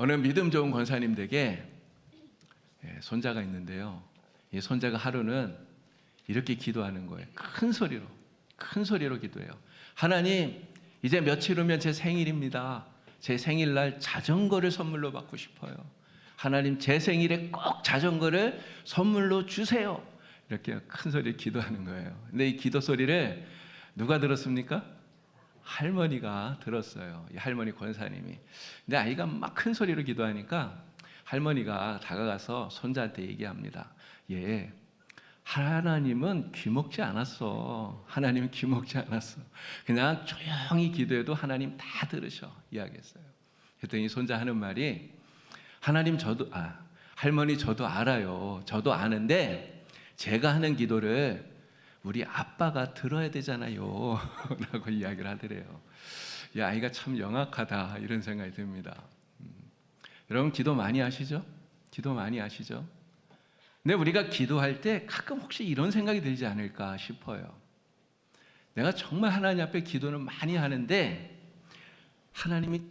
어느 믿음 좋은 권사님 댁에 손자가 있는데요. 이 손자가 하루는 이렇게 기도하는 거예요. 큰 소리로 기도해요. 하나님, 이제 며칠 후면 제 생일입니다. 제 생일날 자전거를 선물로 받고 싶어요. 하나님, 제 생일에 꼭 자전거를 선물로 주세요. 이렇게 큰 소리로 기도하는 거예요. 근데 이 기도 소리를 누가 들었습니까? 할머니가 들었어요. 이 할머니 권사님이. 근데 아이가 막 큰 소리로 기도하니까 할머니가 다가가서 손자한테 얘기합니다. 얘, 하나님은 귀먹지 않았어. 하나님은 귀먹지 않았어. 그냥 조용히 기도해도 하나님 다 들으셔. 이야기했어요. 그랬더니 손자 하는 말이, 할머니 저도 알아요. 저도 아는데 제가 하는 기도를 우리 아빠가 들어야 되잖아요. 라고 이야기를 하더래요. 이 아이가 참 영악하다, 이런 생각이 듭니다. 여러분, 기도 많이 하시죠? 기도 많이 하시죠? 근데 우리가 기도할 때 가끔 혹시 이런 생각이 들지 않을까 싶어요. 내가 정말 하나님 앞에 기도는 많이 하는데 하나님이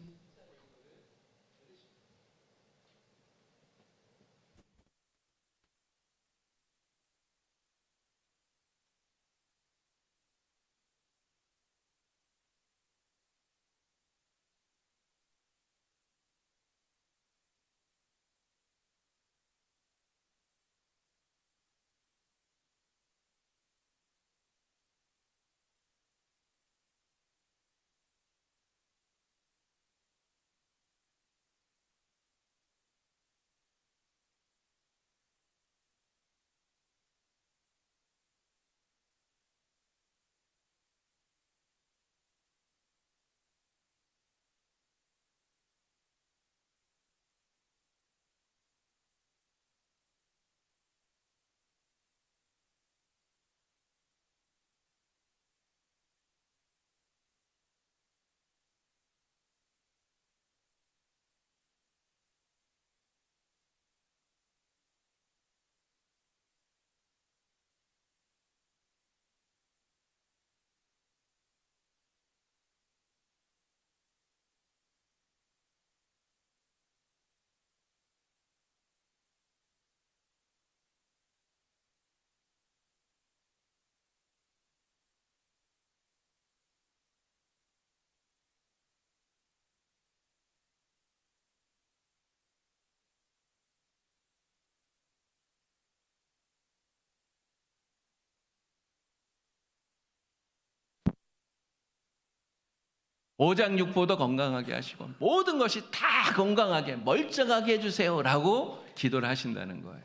오장육부도 건강하게 하시고 모든 것이 다 건강하게 멀쩡하게 해주세요 라고 기도를 하신다는 거예요.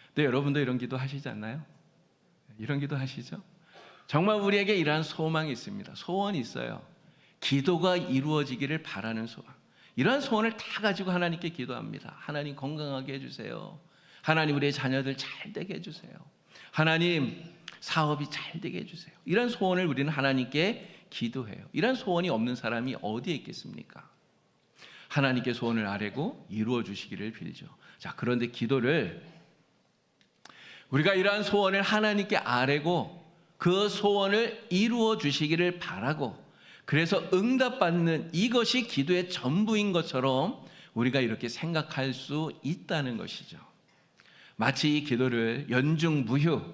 근데 여러분도 이런 기도 하시지 않나요? 이런 기도 하시죠? 정말 우리에게 이러한 소망이 있습니다. 소원이 있어요. 기도가 이루어지기를 바라는 소원. 이러한 소원을 다 가지고 하나님께 기도합니다. 하나님 건강하게 해주세요. 하나님 우리의 자녀들 잘 되게 해주세요. 하나님 사업이 잘 되게 해주세요. 이런 소원을 우리는 하나님께 기도해요. 이런 소원이 없는 사람이 어디에 있겠습니까? 하나님께 소원을 아뢰고 이루어 주시기를 빌죠. 자, 그런데 기도를 우리가 이러한 소원을 하나님께 아뢰고 그 소원을 이루어 주시기를 바라고 그래서 응답받는 이것이 기도의 전부인 것처럼 우리가 이렇게 생각할 수 있다는 것이죠. 마치 이 기도를 연중무휴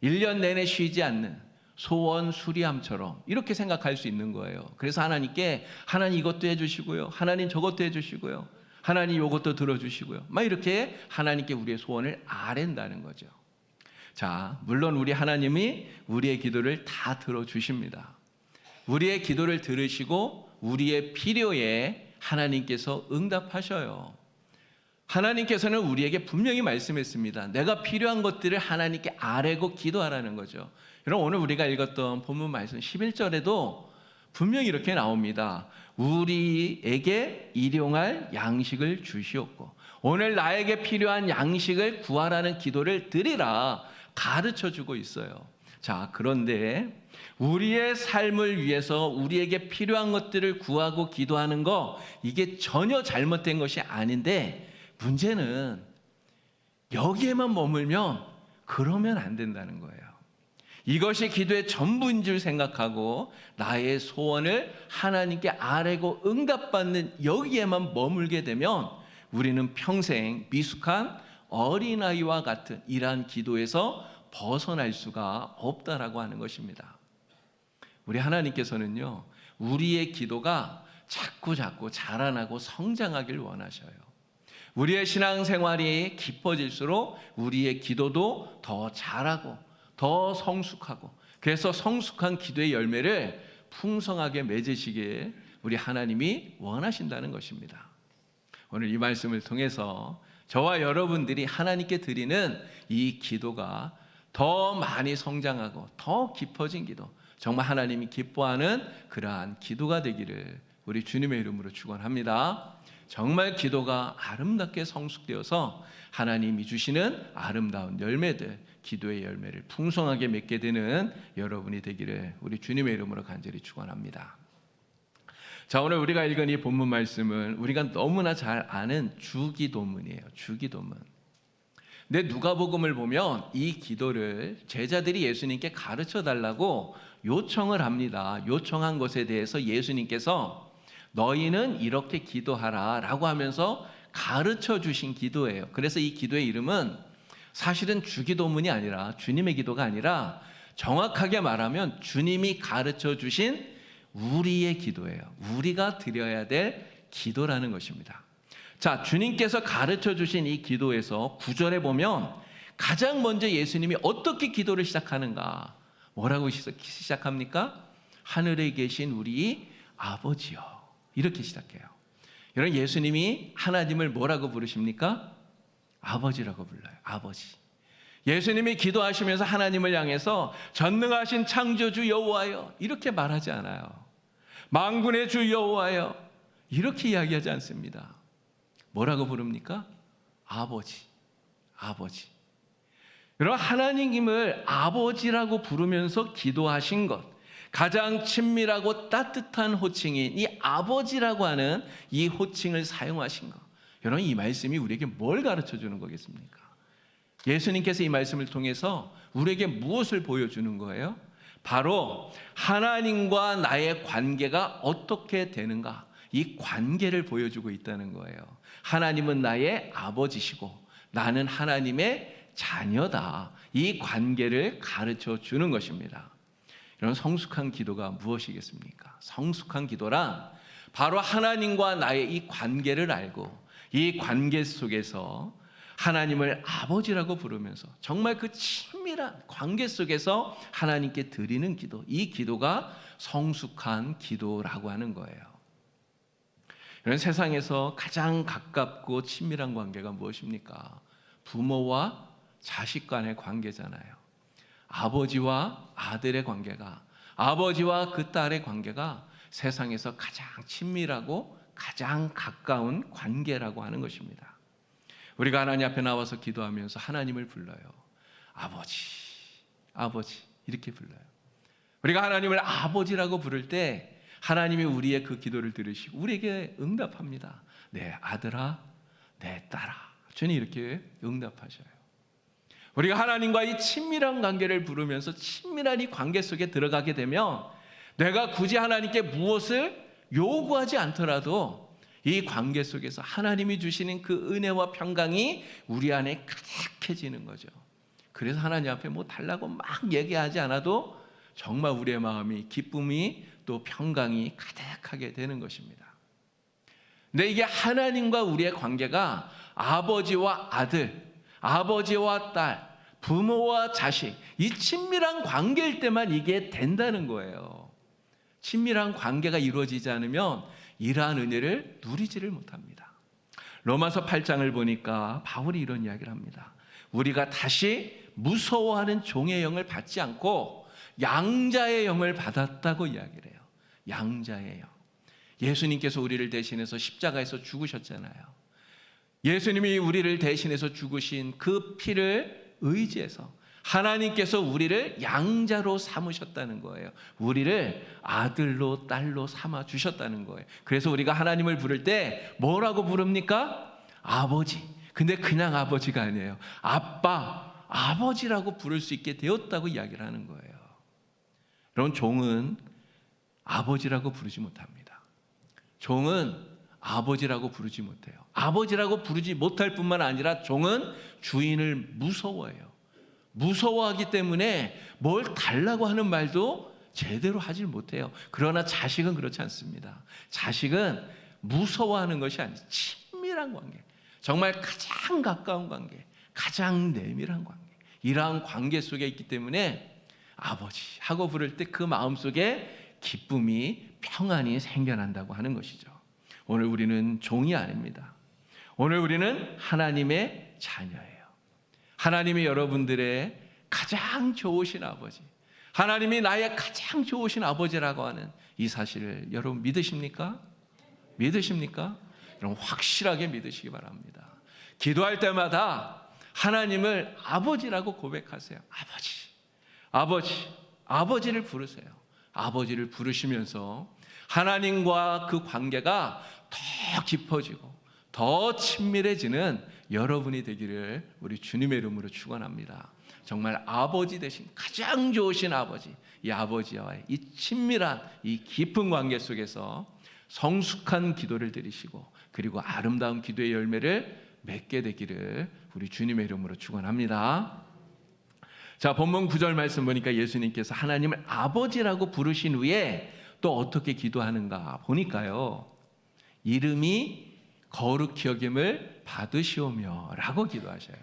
1년 내내 쉬지 않는 소원 수리함처럼 이렇게 생각할 수 있는 거예요. 그래서 하나님께 하나님 이것도 해주시고요, 하나님 저것도 해주시고요, 하나님 이것도 들어주시고요, 막 이렇게 하나님께 우리의 소원을 아랜다는 거죠. 자, 물론 우리 하나님이 우리의 기도를 다 들어주십니다. 우리의 기도를 들으시고 우리의 필요에 하나님께서 응답하셔요. 하나님께서는 우리에게 분명히 말씀했습니다. 내가 필요한 것들을 하나님께 아뢰고 기도하라는 거죠. 여러분, 오늘 우리가 읽었던 본문 말씀 11절에도 분명히 이렇게 나옵니다. 우리에게 일용할 양식을 주시옵고 오늘 나에게 필요한 양식을 구하라는 기도를 드리라 가르쳐주고 있어요. 자, 그런데 우리의 삶을 위해서 우리에게 필요한 것들을 구하고 기도하는 거, 이게 전혀 잘못된 것이 아닌데 문제는 여기에만 머물면 그러면 안 된다는 거예요. 이것이 기도의 전부인 줄 생각하고 나의 소원을 하나님께 아뢰고 응답받는 여기에만 머물게 되면 우리는 평생 미숙한 어린아이와 같은 이러한 기도에서 벗어날 수가 없다라고 하는 것입니다. 우리 하나님께서는요, 우리의 기도가 자꾸 자라나고 성장하길 원하셔요. 우리의 신앙생활이 깊어질수록 우리의 기도도 더 자라고 더 성숙하고, 그래서 성숙한 기도의 열매를 풍성하게 맺으시길 우리 하나님이 원하신다는 것입니다. 오늘 이 말씀을 통해서 저와 여러분들이 하나님께 드리는 이 기도가 더 많이 성장하고 더 깊어진 기도, 정말 하나님이 기뻐하는 그러한 기도가 되기를 우리 주님의 이름으로 축원합니다. 정말 기도가 아름답게 성숙되어서 하나님이 주시는 아름다운 열매들, 기도의 열매를 풍성하게 맺게 되는 여러분이 되기를 우리 주님의 이름으로 간절히 축원합니다. 자, 오늘 우리가 읽은 이 본문 말씀은 우리가 너무나 잘 아는 주기도문이에요. 주기도문. 근데 누가복음을 보면 이 기도를 제자들이 예수님께 가르쳐 달라고 요청을 합니다. 요청한 것에 대해서 예수님께서 너희는 이렇게 기도하라 라고 하면서 가르쳐 주신 기도예요. 그래서 이 기도의 이름은 사실은 주기도문이 아니라, 주님의 기도가 아니라 정확하게 말하면 주님이 가르쳐 주신 우리의 기도예요. 우리가 드려야 될 기도라는 것입니다. 자, 주님께서 가르쳐 주신 이 기도에서 9절에 보면 가장 먼저 예수님이 어떻게 기도를 시작하는가? 뭐라고 시작합니까? 하늘에 계신 우리 아버지요. 이렇게 시작해요. 여러분, 예수님이 하나님을 뭐라고 부르십니까? 아버지라고 불러요. 아버지. 예수님이 기도하시면서 하나님을 향해서 전능하신 창조주 여호와여 이렇게 말하지 않아요. 만군의 주 여호와여 이렇게 이야기하지 않습니다. 뭐라고 부릅니까? 아버지. 아버지. 여러분, 하나님을 아버지라고 부르면서 기도하신 것, 가장 친밀하고 따뜻한 호칭인 이 아버지라고 하는 이 호칭을 사용하신 것, 여러분, 이 말씀이 우리에게 뭘 가르쳐 주는 거겠습니까? 예수님께서 이 말씀을 통해서 우리에게 무엇을 보여주는 거예요? 바로 하나님과 나의 관계가 어떻게 되는가, 이 관계를 보여주고 있다는 거예요. 하나님은 나의 아버지시고 나는 하나님의 자녀다. 이 관계를 가르쳐 주는 것입니다. 이런 성숙한 기도가 무엇이겠습니까? 성숙한 기도란 바로 하나님과 나의 이 관계를 알고 이 관계 속에서 하나님을 아버지라고 부르면서 정말 그 친밀한 관계 속에서 하나님께 드리는 기도, 이 기도가 성숙한 기도라고 하는 거예요. 이런 세상에서 가장 가깝고 친밀한 관계가 무엇입니까? 부모와 자식 간의 관계잖아요. 아버지와 아들의 관계가, 아버지와 그 딸의 관계가 세상에서 가장 친밀하고 가장 가까운 관계라고 하는 것입니다. 우리가 하나님 앞에 나와서 기도하면서 하나님을 불러요. 아버지, 아버지 이렇게 불러요. 우리가 하나님을 아버지라고 부를 때 하나님이 우리의 그 기도를 들으시고 우리에게 응답합니다. 내 아들아, 내 딸아. 주님 이렇게 응답하셔요. 우리가 하나님과 이 친밀한 관계를 부르면서 친밀한 이 관계 속에 들어가게 되면 내가 굳이 하나님께 무엇을 요구하지 않더라도 이 관계 속에서 하나님이 주시는 그 은혜와 평강이 우리 안에 가득해지는 거죠. 그래서 하나님 앞에 뭐 달라고 막 얘기하지 않아도 정말 우리의 마음이 기쁨이 또 평강이 가득하게 되는 것입니다. 근데 이게 하나님과 우리의 관계가 아버지와 아들, 아버지와 딸, 부모와 자식, 이 친밀한 관계일 때만 이게 된다는 거예요. 친밀한 관계가 이루어지지 않으면 이러한 은혜를 누리지를 못합니다. 로마서 8장을 보니까 바울이 이런 이야기를 합니다. 우리가 다시 무서워하는 종의 영을 받지 않고 양자의 영을 받았다고 이야기를 해요. 양자의 영. 예수님께서 우리를 대신해서 십자가에서 죽으셨잖아요. 예수님이 우리를 대신해서 죽으신 그 피를 의지해서 하나님께서 우리를 양자로 삼으셨다는 거예요. 우리를 아들로 딸로 삼아 주셨다는 거예요. 그래서 우리가 하나님을 부를 때 뭐라고 부릅니까? 아버지. 근데 그냥 아버지가 아니에요. 아빠, 아버지라고 부를 수 있게 되었다고 이야기를 하는 거예요. 여러분, 종은 아버지라고 부르지 못합니다. 종은 아버지라고 부르지 못해요. 아버지라고 부르지 못할 뿐만 아니라 종은 주인을 무서워해요. 무서워하기 때문에 뭘 달라고 하는 말도 제대로 하질 못해요. 그러나 자식은 그렇지 않습니다. 자식은 무서워하는 것이 아니라 친밀한 관계, 정말 가장 가까운 관계, 가장 내밀한 관계, 이러한 관계 속에 있기 때문에 아버지 하고 부를 때 그 마음속에 기쁨이, 평안이 생겨난다고 하는 것이죠. 오늘 우리는 종이 아닙니다. 오늘 우리는 하나님의 자녀예요. 하나님이 여러분들의 가장 좋으신 아버지, 하나님이 나의 가장 좋으신 아버지라고 하는 이 사실을 여러분 믿으십니까? 믿으십니까? 여러분 확실하게 믿으시기 바랍니다. 기도할 때마다 하나님을 아버지라고 고백하세요. 아버지를 부르세요. 아버지를 부르시면서 하나님과 그 관계가 더 깊어지고 더 친밀해지는 여러분이 되기를 우리 주님의 이름으로 축원합니다. 정말 아버지 되신 가장 좋으신 아버지, 이 아버지와의 이 친밀한 이 깊은 관계 속에서 성숙한 기도를 드리시고 그리고 아름다운 기도의 열매를 맺게 되기를 우리 주님의 이름으로 축원합니다. 자, 본문 9절 말씀 보니까 예수님께서 하나님을 아버지라고 부르신 후에 또 어떻게 기도하는가 보니까요, 이름이 거룩히 여김을 받으시오며 라고 기도하셔요.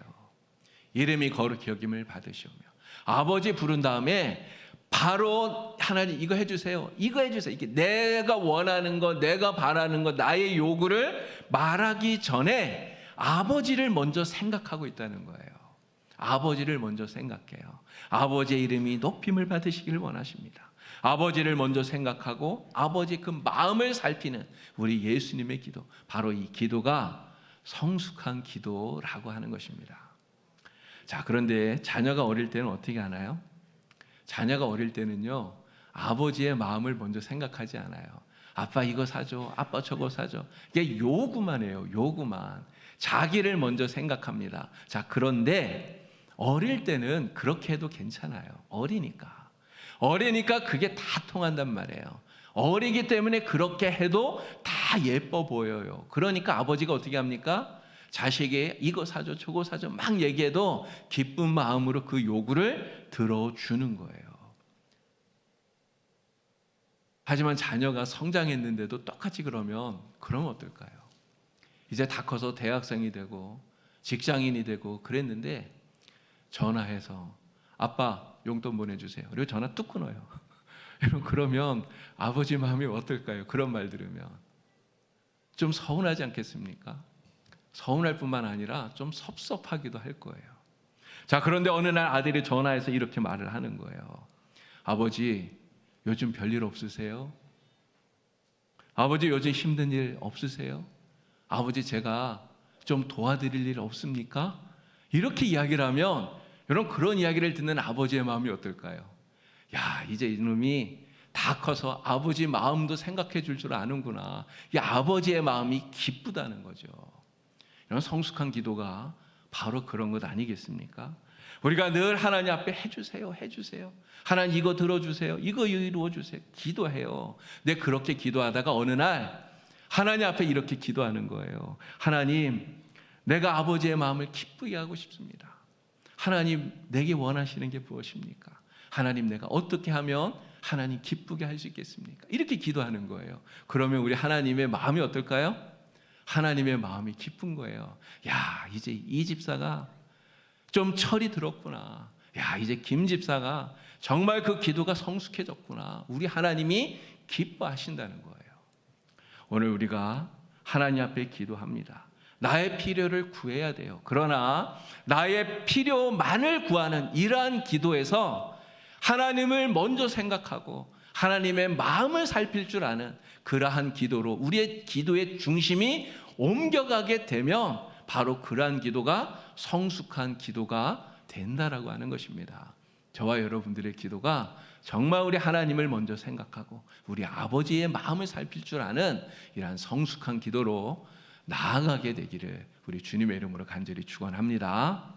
이름이 거룩히 여김을 받으시오며. 아버지 부른 다음에 바로 하나님 이거 해주세요, 이거 해주세요, 이게 내가 원하는 것, 내가 바라는 것, 나의 요구를 말하기 전에 아버지를 먼저 생각하고 있다는 거예요. 아버지를 먼저 생각해요. 아버지의 이름이 높임을 받으시기를 원하십니다. 아버지를 먼저 생각하고 아버지 그 마음을 살피는 우리 예수님의 기도, 바로 이 기도가 성숙한 기도라고 하는 것입니다. 자, 그런데 자녀가 어릴 때는 어떻게 하나요? 자녀가 어릴 때는요, 아버지의 마음을 먼저 생각하지 않아요. 아빠 이거 사줘, 아빠 저거 사줘. 이게 요구만 해요. 요구만. 자기를 먼저 생각합니다. 자, 그런데 어릴 때는 그렇게 해도 괜찮아요. 어리니까 그게 다 통한단 말이에요. 어리기 때문에 그렇게 해도 다 예뻐 보여요. 그러니까 아버지가 어떻게 합니까? 자식이 이거 사줘 저거 사줘 막 얘기해도 기쁜 마음으로 그 요구를 들어주는 거예요. 하지만 자녀가 성장했는데도 똑같이 그러면 어떨까요? 이제 다 커서 대학생이 되고 직장인이 되고 그랬는데 전화해서 아빠 용돈 보내주세요. 그리고 전화 뚝 끊어요. 그러면 아버지 마음이 어떨까요? 그런 말 들으면 좀 서운하지 않겠습니까? 서운할 뿐만 아니라 좀 섭섭하기도 할 거예요. 자, 그런데 어느 날 아들이 전화해서 이렇게 말을 하는 거예요. 아버지 요즘 별일 없으세요? 아버지 요즘 힘든 일 없으세요? 아버지 제가 좀 도와드릴 일 없습니까? 이렇게 이야기를 하면 여러분 그런 이야기를 듣는 아버지의 마음이 어떨까요? 야, 이제 이놈이 다 커서 아버지 마음도 생각해 줄 줄 아는구나. 이 아버지의 마음이 기쁘다는 거죠. 이런 성숙한 기도가 바로 그런 것 아니겠습니까? 우리가 늘 하나님 앞에 해주세요. 하나님 이거 들어주세요. 이거 이루어주세요. 기도해요. 근데 그렇게 기도하다가 어느 날 하나님 앞에 이렇게 기도하는 거예요. 하나님, 내가 아버지의 마음을 기쁘게 하고 싶습니다. 하나님, 내게 원하시는 게 무엇입니까? 하나님, 내가 어떻게 하면 하나님 기쁘게 할 수 있겠습니까? 이렇게 기도하는 거예요. 그러면 우리 하나님의 마음이 어떨까요? 하나님의 마음이 기쁜 거예요. 야, 이제 이 집사가 좀 철이 들었구나. 야, 이제 김 집사가 정말 그 기도가 성숙해졌구나. 우리 하나님이 기뻐하신다는 거예요. 오늘 우리가 하나님 앞에 기도합니다. 나의 필요를 구해야 돼요. 그러나 나의 필요만을 구하는 이러한 기도에서 하나님을 먼저 생각하고 하나님의 마음을 살필 줄 아는 그러한 기도로 우리의 기도의 중심이 옮겨가게 되면 바로 그러한 기도가 성숙한 기도가 된다라고 하는 것입니다. 저와 여러분들의 기도가 정말 우리 하나님을 먼저 생각하고 우리 아버지의 마음을 살필 줄 아는 이러한 성숙한 기도로 나아가게 되기를 우리 주님의 이름으로 간절히 축원합니다.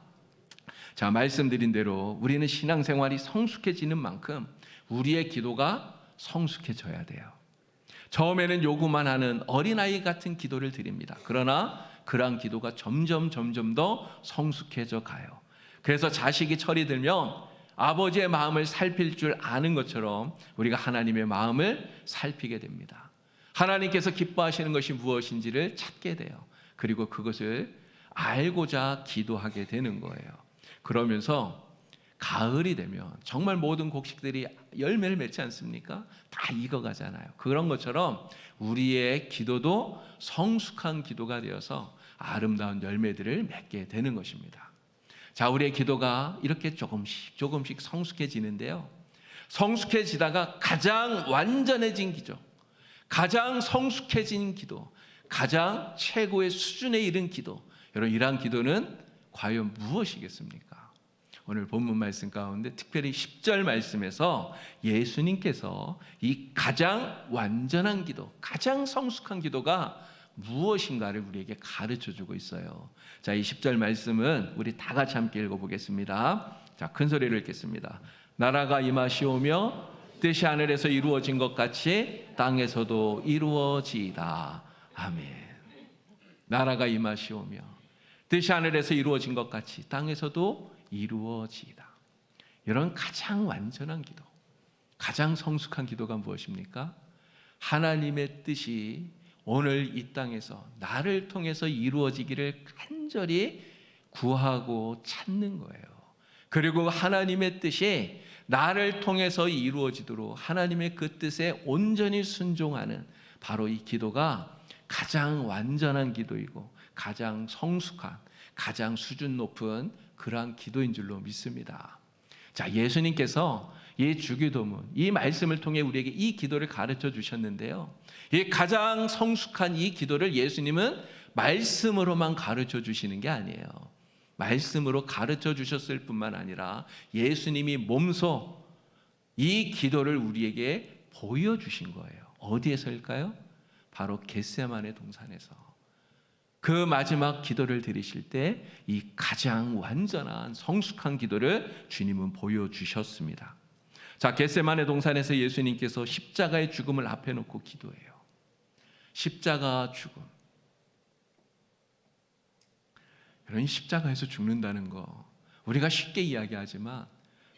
자, 말씀드린 대로 우리는 신앙생활이 성숙해지는 만큼 우리의 기도가 성숙해져야 돼요. 처음에는 요구만 하는 어린아이 같은 기도를 드립니다. 그러나 그러한 기도가 점점 더 성숙해져 가요. 그래서 자식이 철이 들면 아버지의 마음을 살필 줄 아는 것처럼 우리가 하나님의 마음을 살피게 됩니다. 하나님께서 기뻐하시는 것이 무엇인지를 찾게 돼요. 그리고 그것을 알고자 기도하게 되는 거예요. 그러면서 가을이 되면 정말 모든 곡식들이 열매를 맺지 않습니까? 다 익어가잖아요. 그런 것처럼 우리의 기도도 성숙한 기도가 되어서 아름다운 열매들을 맺게 되는 것입니다. 자, 우리의 기도가 이렇게 조금씩 성숙해지는데요. 성숙해지다가 가장 완전해진 기도, 가장 성숙해진 기도, 가장 최고의 수준에 이른 기도, 여러분 이러한 기도는 과연 무엇이겠습니까? 오늘 본문 말씀 가운데 특별히 10절 말씀에서 예수님께서 이 가장 완전한 기도, 가장 성숙한 기도가 무엇인가를 우리에게 가르쳐주고 있어요. 자, 이 10절 말씀은 우리 다 같이 함께 읽어보겠습니다. 자, 큰 소리를 읽겠습니다. 나라가 임하시오며 뜻이 하늘에서 이루어진 것 같이 땅에서도 이루어지이다. 아멘. 나라가 임하시오며 뜻이 하늘에서 이루어진 것 같이 땅에서도 이루어지이다. 이런 가장 완전한 기도, 가장 성숙한 기도가 무엇입니까? 하나님의 뜻이 오늘 이 땅에서 나를 통해서 이루어지기를 간절히 구하고 찾는 거예요. 그리고 하나님의 뜻이 나를 통해서 이루어지도록 하나님의 그 뜻에 온전히 순종하는 바로 이 기도가 가장 완전한 기도이고 가장 성숙한, 가장 수준 높은 그러한 기도인 줄로 믿습니다. 자, 예수님께서 이 주기도문, 이 말씀을 통해 우리에게 이 기도를 가르쳐 주셨는데요. 이 가장 성숙한 이 기도를 예수님은 말씀으로만 가르쳐 주시는 게 아니에요. 말씀으로 가르쳐 주셨을 뿐만 아니라 예수님이 몸소 이 기도를 우리에게 보여주신 거예요. 어디에서일까요? 바로 겟세마네 동산에서. 그 마지막 기도를 드리실 때 이 가장 완전한 성숙한 기도를 주님은 보여주셨습니다. 자, 겟세마네 동산에서 예수님께서 십자가의 죽음을 앞에 놓고 기도해요. 십자가 죽음. 여러분, 십자가에서 죽는다는 거 우리가 쉽게 이야기하지만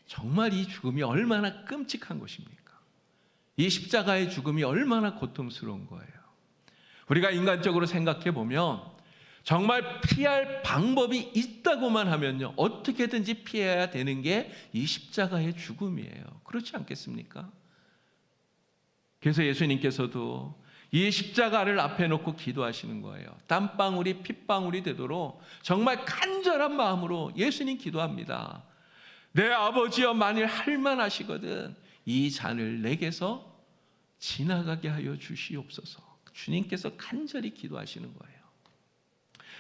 정말 이 죽음이 얼마나 끔찍한 것입니까? 이 십자가의 죽음이 얼마나 고통스러운 거예요. 우리가 인간적으로 생각해 보면 정말 피할 방법이 있다고만 하면요, 어떻게든지 피해야 되는 게 이 십자가의 죽음이에요. 그렇지 않겠습니까? 그래서 예수님께서도 이 십자가를 앞에 놓고 기도하시는 거예요. 땀방울이 핏방울이 되도록 정말 간절한 마음으로 예수님 기도합니다. 내 아버지여, 만일 할만하시거든 이 잔을 내게서 지나가게 하여 주시옵소서. 주님께서 간절히 기도하시는 거예요.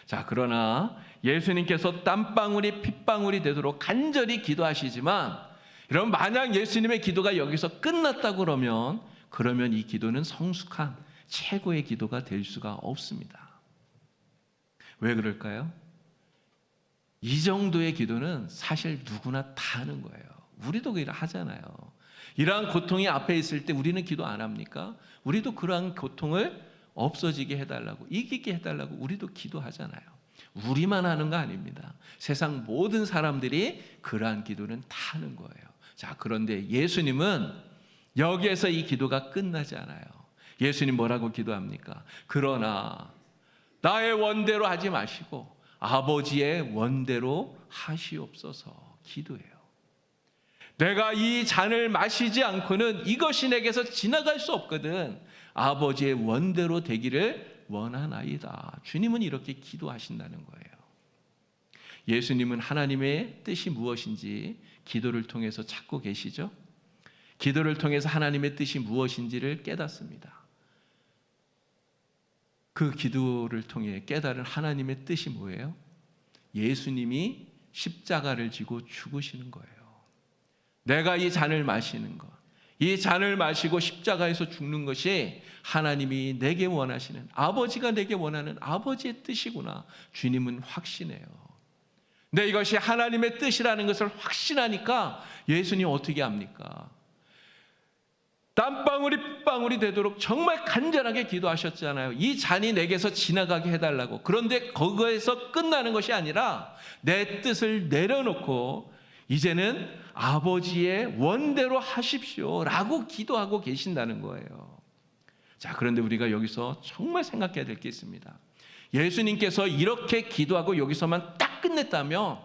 자, 그러나 예수님께서 땀방울이 핏방울이 되도록 간절히 기도하시지만, 여러분, 만약 예수님의 기도가 여기서 끝났다고 그러면 이 기도는 성숙한 최고의 기도가 될 수가 없습니다. 왜 그럴까요? 이 정도의 기도는 사실 누구나 다 하는 거예요. 우리도 그걸 하잖아요. 이러한 고통이 앞에 있을 때 우리는 기도 안 합니까? 우리도 그러한 고통을 없어지게 해달라고, 이기게 해달라고 우리도 기도하잖아요. 우리만 하는 거 아닙니다. 세상 모든 사람들이 그러한 기도는 다 하는 거예요. 자, 그런데 예수님은 여기에서 이 기도가 끝나지 않아요. 예수님 뭐라고 기도합니까? 그러나 나의 원대로 하지 마시고 아버지의 원대로 하시옵소서 기도해요. 내가 이 잔을 마시지 않고는 이것이 내게서 지나갈 수 없거든. 아버지의 원대로 되기를 원하나이다. 주님은 이렇게 기도하신다는 거예요. 예수님은 하나님의 뜻이 무엇인지 기도를 통해서 찾고 계시죠? 기도를 통해서 하나님의 뜻이 무엇인지를 깨닫습니다. 그 기도를 통해 깨달은 하나님의 뜻이 뭐예요? 예수님이 십자가를 지고 죽으시는 거예요. 내가 이 잔을 마시는 것, 이 잔을 마시고 십자가에서 죽는 것이 하나님이 내게 원하시는, 아버지가 내게 원하는 아버지의 뜻이구나. 주님은 확신해요. 근데 이것이 하나님의 뜻이라는 것을 확신하니까 예수님 어떻게 합니까? 땀방울이 빗방울이 되도록 정말 간절하게 기도하셨잖아요. 이 잔이 내게서 지나가게 해달라고. 그런데 거기에서 끝나는 것이 아니라 내 뜻을 내려놓고 이제는 아버지의 원대로 하십시오 라고 기도하고 계신다는 거예요. 자, 그런데 우리가 여기서 정말 생각해야 될 게 있습니다. 예수님께서 이렇게 기도하고 여기서만 딱 끝냈다면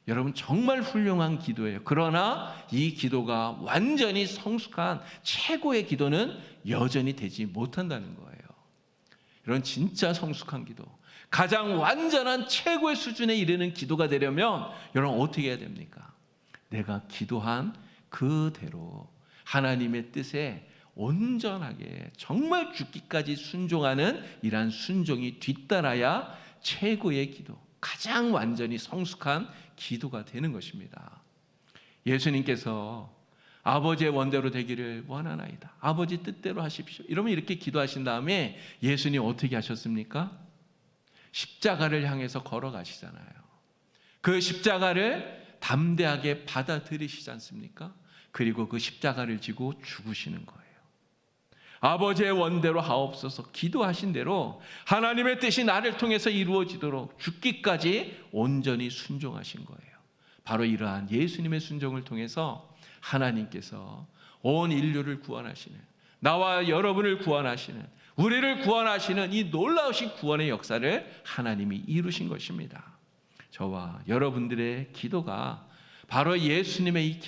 여러분 정말 훌륭한 기도예요. 그러나 이 기도가 완전히 성숙한 최고의 기도는 여전히 되지 못한다는 거예요. 이런 진짜 성숙한 기도, 가장 완전한 최고의 수준에 이르는 기도가 되려면 여러분 어떻게 해야 됩니까? 내가 기도한 그대로 하나님의 뜻에 온전하게 정말 죽기까지 순종하는 이러한 순종이 뒤따라야 최고의 기도, 가장 완전히 성숙한 기도가 되는 것입니다. 예수님께서 아버지의 원대로 되기를 원하나이다. 아버지 뜻대로 하십시오. 이러면 이렇게 기도하신 다음에 예수님 어떻게 하셨습니까? 십자가를 향해서 걸어가시잖아요. 그 십자가를 담대하게 받아들이시지 않습니까? 그리고 그 십자가를 지고 죽으시는 거예요. 아버지의 원대로 하옵소서 기도하신 대로 하나님의 뜻이 나를 통해서 이루어지도록 죽기까지 온전히 순종하신 거예요. 바로 이러한 예수님의 순종을 통해서 하나님께서 온 인류를 구원하시는, 나와 여러분을 구원하시는, 우리를 구원하시는 이 놀라우신 구원의 역사를 하나님이 이루신 것입니다. 저와 여러분들의 기도가 바로 예수님의 이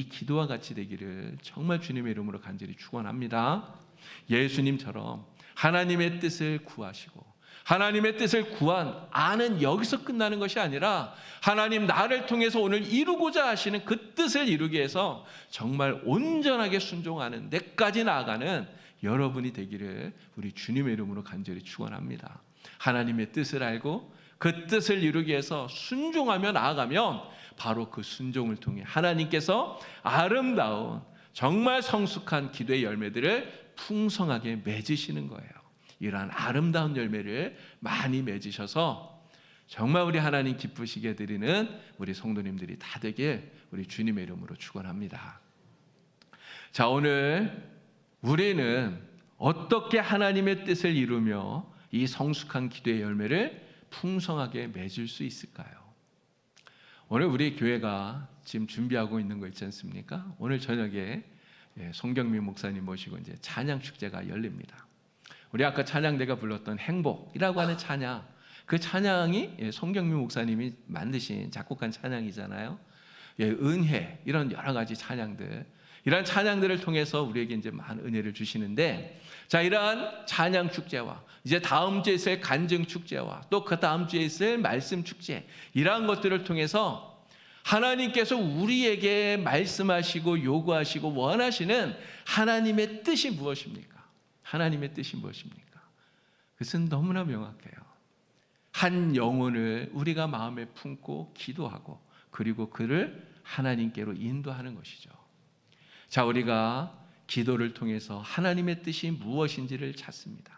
기도와 같이 되기를 정말 주님의 이름으로 간절히 축원합니다. 예수님처럼 하나님의 뜻을 구하시고 하나님의 뜻을 아는 여기서 끝나는 것이 아니라 하나님 나를 통해서 오늘 이루고자 하시는 그 뜻을 이루기 위해서 정말 온전하게 순종하는 데까지 나아가는 여러분이 되기를 우리 주님의 이름으로 간절히 축원합니다. 하나님의 뜻을 알고 그 뜻을 이루기 위해서 순종하며 나아가면 바로 그 순종을 통해 하나님께서 아름다운 정말 성숙한 기도의 열매들을 풍성하게 맺으시는 거예요. 이러한 아름다운 열매를 많이 맺으셔서 정말 우리 하나님 기쁘시게 드리는 우리 성도님들이 다 되길 우리 주님의 이름으로 축원합니다. 자, 오늘 우리는 어떻게 하나님의 뜻을 이루며 이 성숙한 기도의 열매를 풍성하게 맺을 수 있을까요? 오늘 우리 교회가 지금 준비하고 있는 거 있지 않습니까? 오늘 저녁에 송경민 목사님 모시고 이제 찬양 축제가 열립니다. 우리 아까 찬양대가 불렀던 행복이라고 하는 찬양, 그 찬양이 송경민 목사님이 만드신 작곡한 찬양이잖아요. 은혜 이런 여러 가지 찬양들, 이러한 찬양들을 통해서 우리에게 이제 많은 은혜를 주시는데, 자, 이러한 찬양 축제와 이제 다음 주에 있을 간증 축제와 또 그 다음 주에 있을 말씀 축제, 이러한 것들을 통해서 하나님께서 우리에게 말씀하시고 요구하시고 원하시는 하나님의 뜻이 무엇입니까? 하나님의 뜻이 무엇입니까? 그것은 너무나 명확해요. 한 영혼을 우리가 마음에 품고 기도하고 그리고 그를 하나님께로 인도하는 것이죠. 자, 우리가 기도를 통해서 하나님의 뜻이 무엇인지를 찾습니다.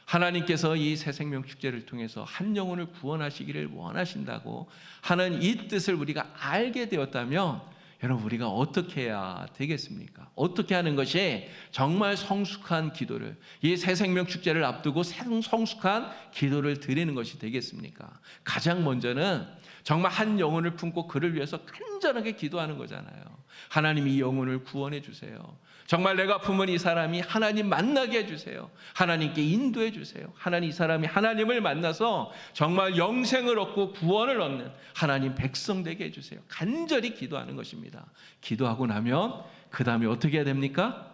하나님께서 이 새생명 축제를 통해서 한 영혼을 구원하시기를 원하신다고 하는 이 뜻을 우리가 알게 되었다면 여러분, 우리가 어떻게 해야 되겠습니까? 어떻게 하는 것이 정말 성숙한 기도를, 이 새생명 축제를 앞두고 성숙한 기도를 드리는 것이 되겠습니까? 가장 먼저는 정말 한 영혼을 품고 그를 위해서 간절하게 기도하는 거잖아요. 하나님, 이 영혼을 구원해 주세요. 정말 내가 품은 이 사람이 하나님 만나게 해주세요. 하나님께 인도해 주세요. 하나님, 이 사람이 하나님을 만나서 정말 영생을 얻고 구원을 얻는 하나님 백성 되게 해주세요. 간절히 기도하는 것입니다. 기도하고 나면 그 다음에 어떻게 해야 됩니까?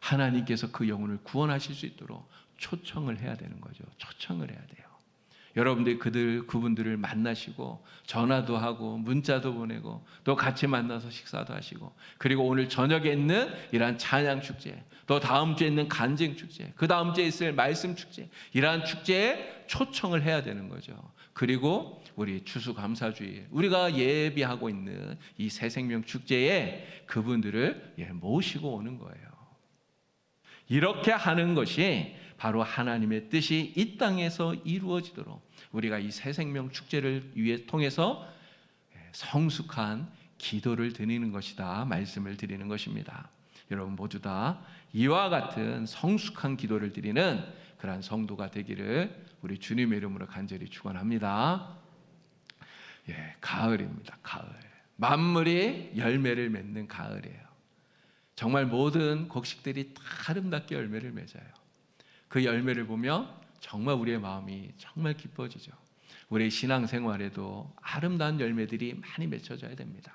하나님께서 그 영혼을 구원하실 수 있도록 초청을 해야 되는 거죠. 초청을 해야 돼요. 여러분들이 그분들을 만나시고 전화도 하고 문자도 보내고 또 같이 만나서 식사도 하시고, 그리고 오늘 저녁에 있는 이러한 찬양 축제, 또 다음 주에 있는 간증 축제, 그 다음 주에 있을 말씀 축제, 이러한 축제에 초청을 해야 되는 거죠. 그리고 우리 추수감사주일, 우리가 예비하고 있는 이 새생명 축제에 그분들을 모시고 오는 거예요. 이렇게 하는 것이 바로 하나님의 뜻이 이 땅에서 이루어지도록 우리가 이 새 생명 축제를 통해서 성숙한 기도를 드리는 것이다 말씀을 드리는 것입니다. 여러분 모두 다 이와 같은 성숙한 기도를 드리는 그러한 성도가 되기를 우리 주님의 이름으로 간절히 축원합니다. 가을입니다. 가을. 만물이 열매를 맺는 가을이에요. 정말 모든 곡식들이 다 아름답게 열매를 맺어요. 그 열매를 보며 정말 우리의 마음이 정말 기뻐지죠. 우리의 신앙생활에도 아름다운 열매들이 많이 맺혀져야 됩니다.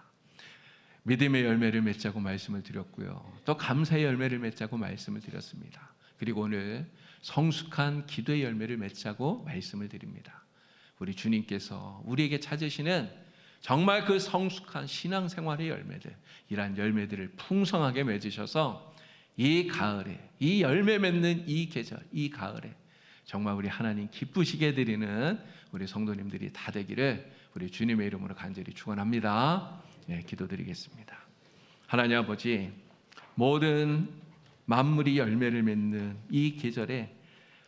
믿음의 열매를 맺자고 말씀을 드렸고요. 또 감사의 열매를 맺자고 말씀을 드렸습니다. 그리고 오늘 성숙한 기도의 열매를 맺자고 말씀을 드립니다. 우리 주님께서 우리에게 찾으시는 정말 그 성숙한 신앙생활의 열매들, 이러한 열매들을 풍성하게 맺으셔서 이 가을에, 이 열매 맺는 이 계절, 이 가을에 정말 우리 하나님 기쁘시게 드리는 우리 성도님들이 다 되기를 우리 주님의 이름으로 간절히 축원합니다. 기도드리겠습니다. 하나님 아버지, 모든 만물이 열매를 맺는 이 계절에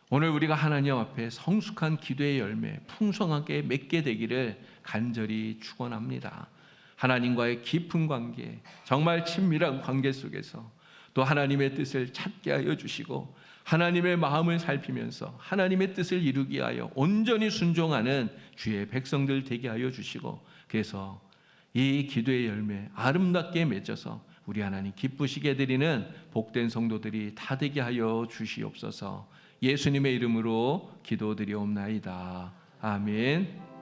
오늘 우리가 하나님 앞에 성숙한 기도의 열매 풍성하게 맺게 되기를 간절히 축원합니다. 하나님과의 깊은 관계, 정말 친밀한 관계 속에서 또 하나님의 뜻을 찾게 하여 주시고 하나님의 마음을 살피면서 하나님의 뜻을 이루기 위하여 온전히 순종하는 주의 백성들 되게 하여 주시고, 그래서 이 기도의 열매 아름답게 맺어서 우리 하나님 기쁘시게 드리는 복된 성도들이 다 되게 하여 주시옵소서. 예수님의 이름으로 기도드리옵나이다. 아멘.